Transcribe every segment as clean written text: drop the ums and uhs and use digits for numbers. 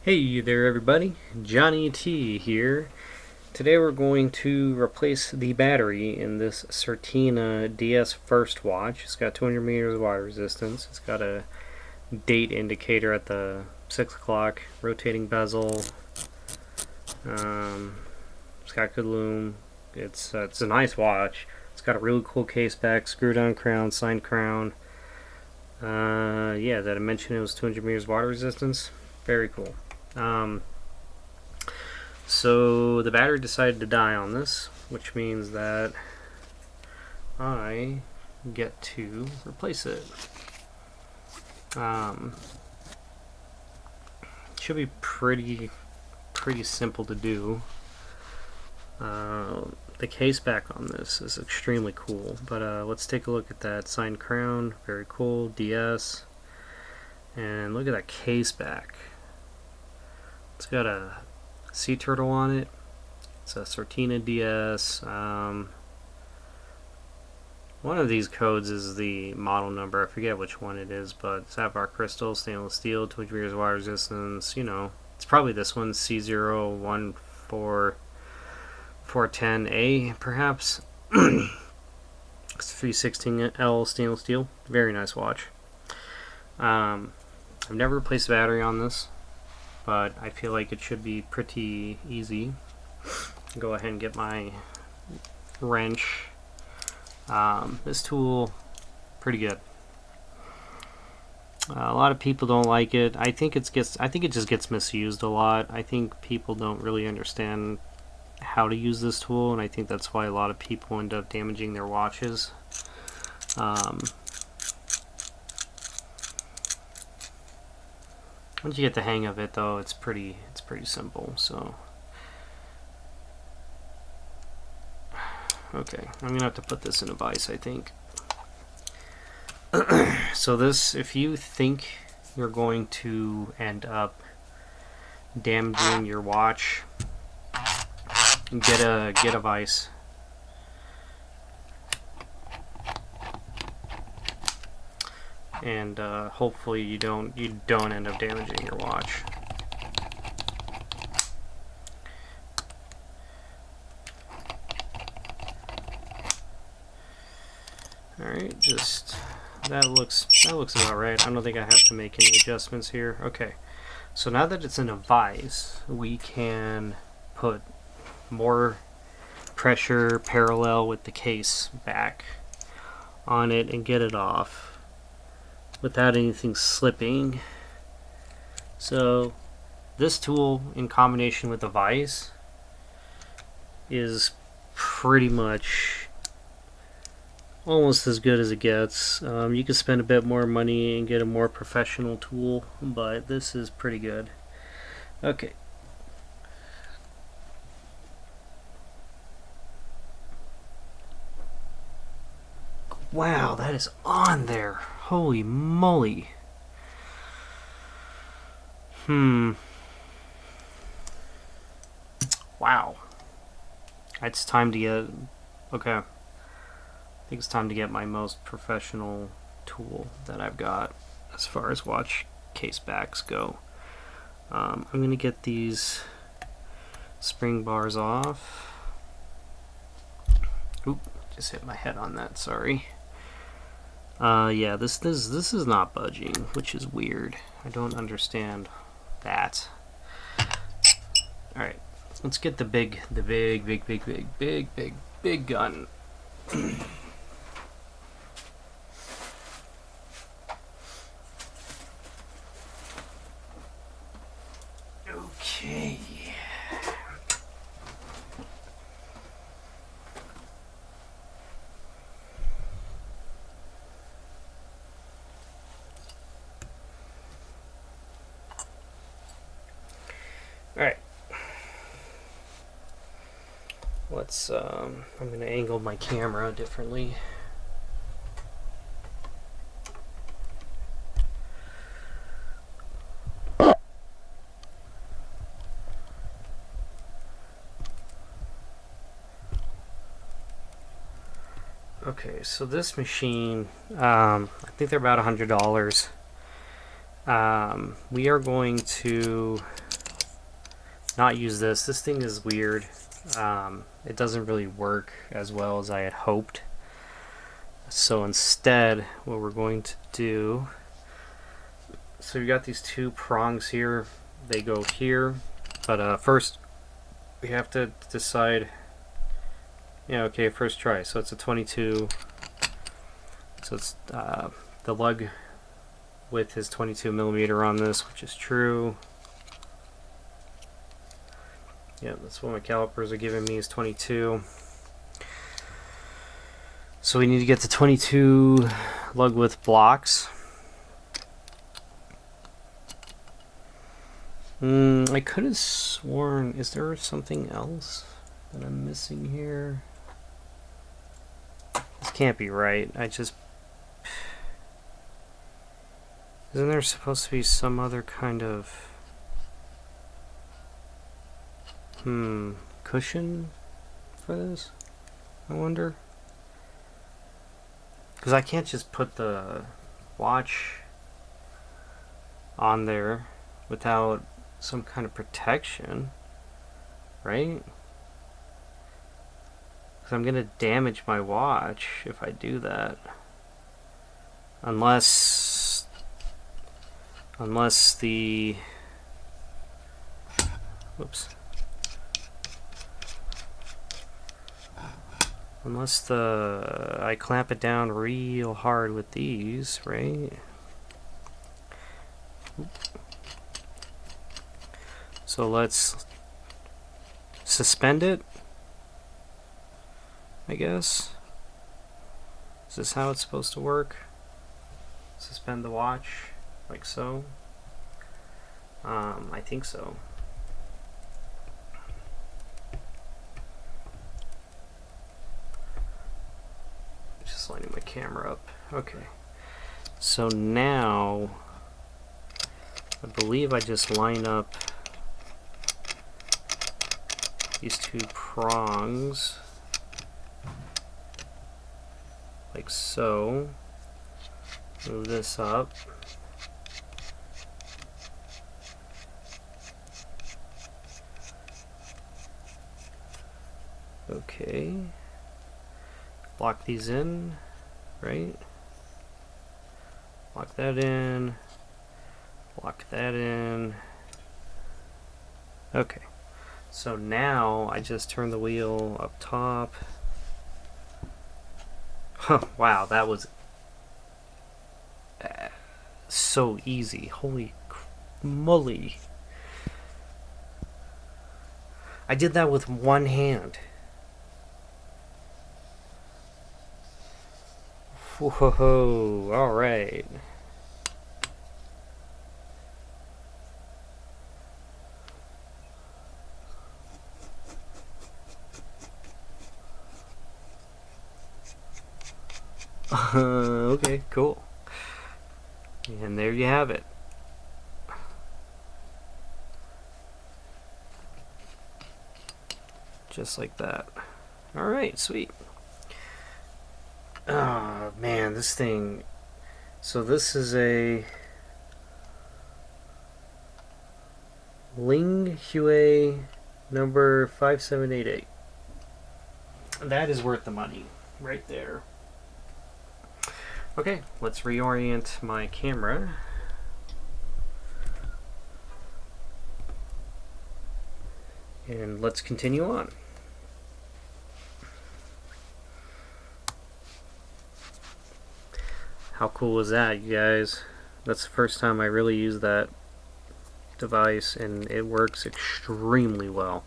Hey there everybody, Johnny T here. Today we're going to replace the battery in this CERTINA DS First watch. It's got 200 meters of water resistance. It's got a date indicator at the 6 o'clock, rotating bezel. It's got good lume. It's a nice watch. It's got a really cool case back, screw down crown, signed crown. Yeah, did I mention it was 200 meters water resistance? Very cool. So the battery decided to die on this, which means that I get to replace it. Should be pretty simple to do. The case back on this is extremely cool, but let's take a look at that signed crown. Very cool. DS, and look at that case back. It's got a sea turtle on it. It's a CERTINA DS. One of these codes is the model number. I forget which one it is, but sapphire crystal, stainless steel, 200 meters water resistance. You know, it's probably this one, C014410 perhaps. It's 316L stainless steel. Very nice watch. I've never replaced the battery on this, but I feel like it should be pretty easy. Go ahead and get my wrench. This tool, pretty good. A lot of people don't like it. I think it just gets misused a lot. I think people don't really understand how to use this tool, and I think that's why a lot of people end up damaging their watches. Once you get the hang of it, though, it's pretty simple. So, okay, I'm gonna have to put this in a vise, I think. So this, if you think you're going to end up damaging your watch, get a vise. And hopefully you don't end up damaging your watch. All right, just that looks about right. I don't think I have to make any adjustments here. Okay, so now that it's in a vise, we can put more pressure parallel with the case back on it and get it off without anything slipping. So this tool in combination with the vise is pretty much almost as good as it gets. You can spend a bit more money and get a more professional tool, but this is pretty good. Okay. Wow, that is on there. Holy moly. Wow. It's time to get... Okay. I think it's time to get my most professional tool that I've got as far as watch case backs go. I'm going to get these spring bars off. Oop, just hit my head on that, sorry. Yeah, this is not budging, which is weird. I don't understand that. All right, let's get the big gun. Okay. Alright. Let's, I'm going to angle my camera differently. Okay, so this machine, I think they're about $100. We are going to not use this. This thing is weird. It doesn't really work as well as I had hoped. So instead, what we're going to do, so we got these two prongs here. They go here, but first we have to decide. Yeah, okay, first try. So it's a 22. So it's the lug width is 22 millimeter on this, which is true. Yeah, that's what my calipers are giving me, is 22. So we need to get the 22 lug width blocks. I could have sworn, is there something else that I'm missing here? This can't be right. Isn't there supposed to be some other kind of cushion for this? I wonder. Because I can't just put the watch on there without some kind of protection, right? Because I'm going to damage my watch if I do that. Unless the... Whoops. Unless I clamp it down real hard with these, right? So let's suspend it, I guess. Is this how it's supposed to work? Suspend the watch, like so. I think so. Just lining my camera up. Okay. So now, I believe I just line up these two prongs like so. Move this up. Okay. Lock these in, right? Lock that in. Lock that in. Okay. So now I just turn the wheel up top. Huh, wow, that was so easy. Holy moly. I did that with one hand. Whoa, alright. Okay, cool. And there you have it. Just like that. Alright, sweet. Oh man, this thing. So this is a Ling Hue number 5788. That is worth the money right there. Okay, let's reorient my camera. And let's continue on. How cool is that, you guys? That's the first time I really used that device, and it works extremely well.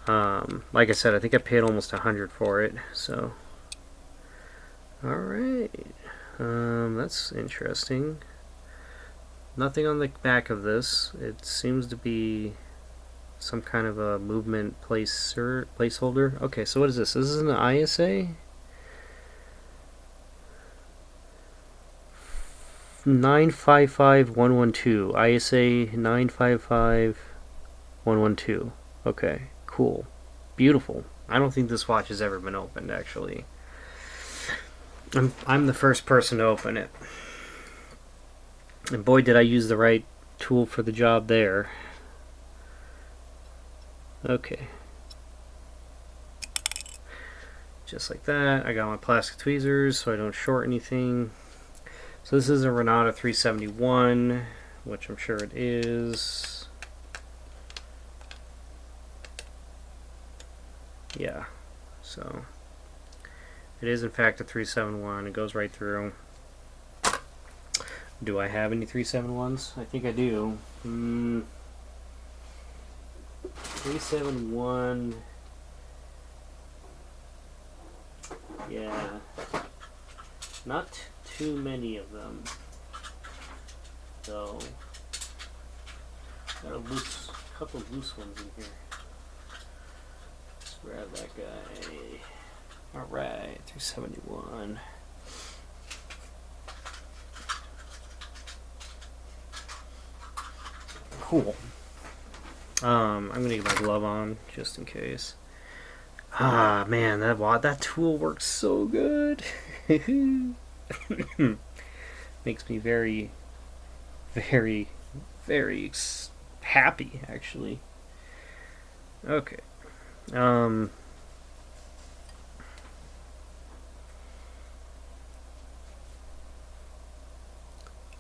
Like I said, I think I paid almost $100 for it, so... Alright, that's interesting. Nothing on the back of this. It seems to be some kind of a movement placeholder. Okay, so what is this? This is an ISA? 955112. ISA 955112. Okay, cool. Beautiful. I don't think this watch has ever been opened, actually. I'm the first person to open it. And boy, did I use the right tool for the job there. Okay. Just like that. I got my plastic tweezers so I don't short anything. So this is a Renata 371, which I'm sure it is. Yeah, so it is in fact a 371. It goes right through. Do I have any 371s? I think I do. 371. Yeah, not too many of them. So, got a couple of loose ones in here. Let's grab that guy. Alright, 371. Cool. I'm gonna get my glove on just in case. Ah, man, that tool works so good. Makes me very, very, very happy, actually. Okay.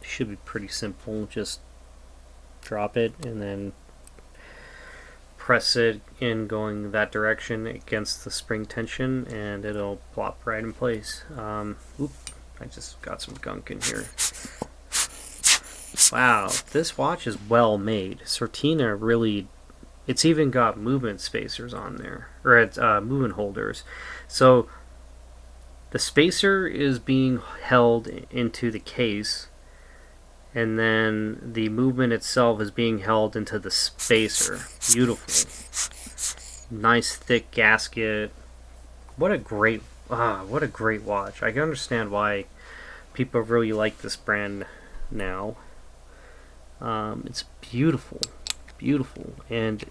Should be pretty simple. Just drop it and then press it in going that direction against the spring tension and it'll plop right in place. Oop, I just got some gunk in here. Wow, this watch is well made. CERTINA really, it's even got movement spacers on there, or it's movement holders. So the spacer is being held into the case, and then the movement itself is being held into the spacer. Beautiful. Nice thick gasket. What a great watch. I can understand why people really like this brand now. It's beautiful. Beautiful. And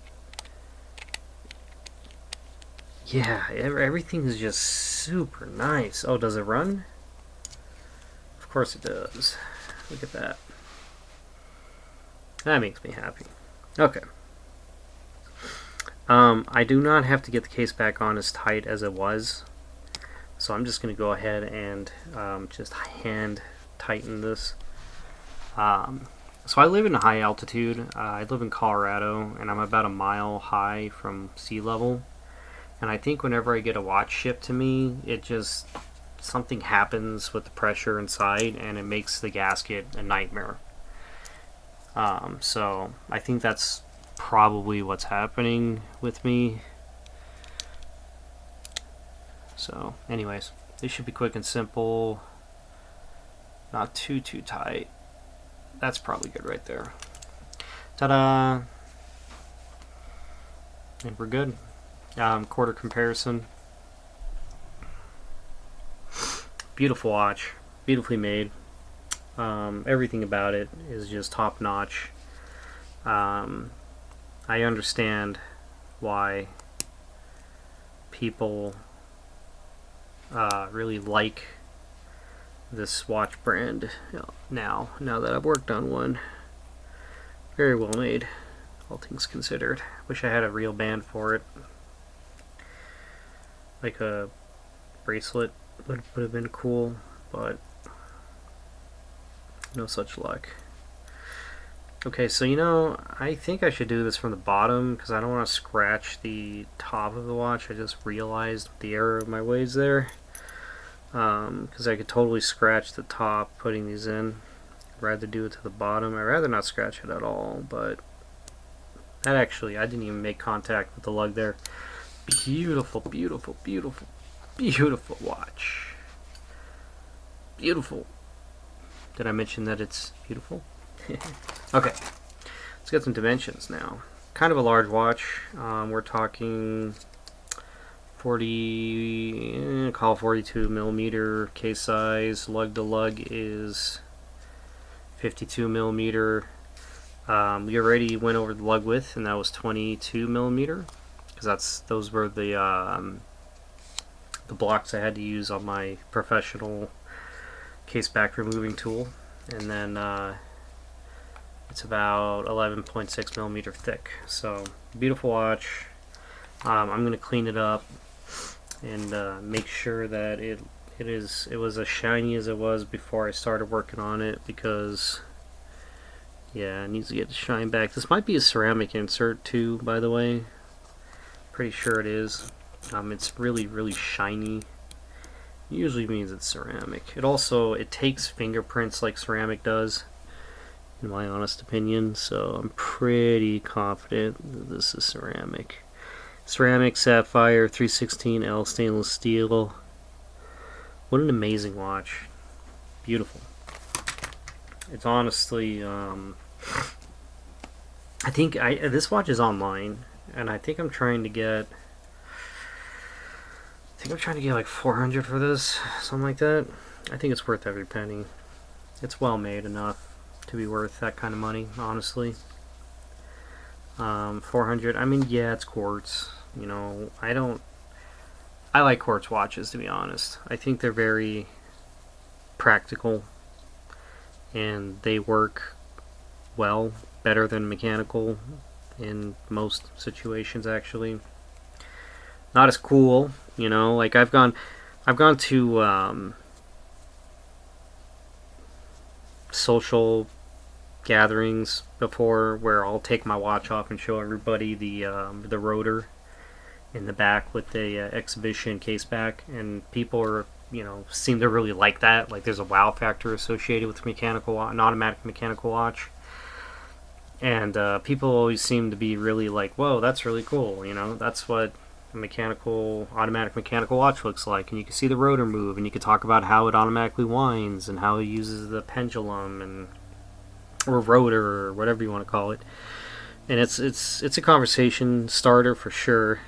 yeah, everything is just super nice. Oh, does it run? Of course it does. Look at that. That makes me happy. Okay. I do not have to get the case back on as tight as it was. So I'm just going to go ahead and just hand tighten this. So I live in a high altitude. I live in Colorado, and I'm about a mile high from sea level. And I think whenever I get a watch shipped to me, it just, something happens with the pressure inside, and it makes the gasket a nightmare. So I think that's probably what's happening with me. So anyways, this should be quick and simple. Not too tight. That's probably good right there. Ta-da! And we're good. Quarter comparison. Beautiful watch. Beautifully made. Everything about it is just top notch. I understand why people really like this watch brand now that I've worked on one. Very well made, all things considered. Wish I had a real band for it. Like a bracelet would have been cool, but no such luck. Okay, so I think I should do this from the bottom because I don't want to scratch the top of the watch. I just realized the error of my ways there. Because I could totally scratch the top putting these in. I'd rather do it to the bottom. I'd rather not scratch it at all, but that actually, I didn't even make contact with the lug there. Beautiful, beautiful, beautiful, beautiful watch. Beautiful. Did I mention that it's beautiful? Okay, let's get some dimensions now. Kind of a large watch. We're talking 42 millimeter case size. Lug to lug is 52 millimeter. We already went over the lug width, and that was 22 millimeter, because those were the blocks I had to use on my professional case back removing tool. And then it's about 11.6 millimeter thick. So beautiful watch. I'm going to clean it up and make sure that it was as shiny as it was before I started working on it, because yeah, it needs to get the shine back. This might be a ceramic insert too, by the way. Pretty sure it is. It's really shiny. Usually means it's ceramic. It takes fingerprints like ceramic does, in my honest opinion, so I'm pretty confident that this is ceramic. Ceramic sapphire 316L stainless steel. What an amazing watch. Beautiful. It's honestly, I think this watch is online, and I think I'm trying to get like 400 for this, something like that. I think it's worth every penny. It's well made enough to be worth that kind of money, honestly. 400. I mean, yeah, it's quartz. You know, I like quartz watches, to be honest. I think they're very practical, and they work well, better than mechanical in most situations, actually. Not as cool, you know. Like I've gone to social gatherings before where I'll take my watch off and show everybody the rotor in the back with the exhibition case back, and people are, you know, seem to really like that. Like there's a wow factor associated with an automatic mechanical watch, and people always seem to be really like, whoa, that's really cool. You know, that's what automatic mechanical watch looks like, and you can see the rotor move, and you can talk about how it automatically winds and how it uses the pendulum and or rotor or whatever you want to call it. And it's a conversation starter for sure.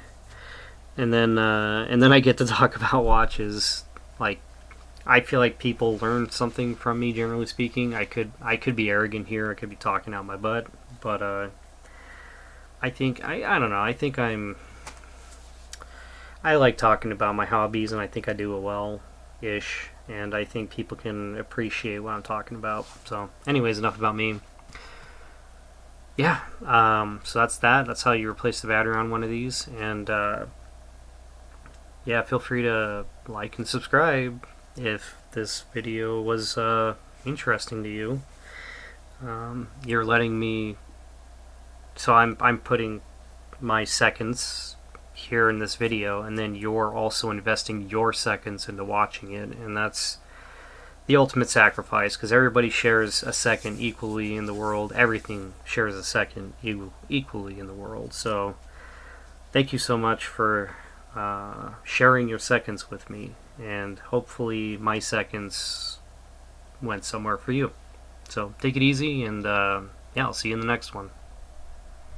And then I get to talk about watches. Like, I feel like people learn something from me, generally speaking. I could be arrogant here. I could be talking out my butt, but I think I don't know. I like talking about my hobbies, and I think I do it well-ish, and I think people can appreciate what I'm talking about. So, anyways, enough about me. Yeah, so that's that. That's how you replace the battery on one of these, and yeah, feel free to like and subscribe if this video was interesting to you. You're letting me, so I'm putting my seconds here in this video, and then you're also investing your seconds into watching it, and that's the ultimate sacrifice, because everybody shares a second equally in the world. Everything shares a second equally in the world. So thank you so much for sharing your seconds with me, and hopefully my seconds went somewhere for you. So take it easy, and yeah, I'll see you in the next one.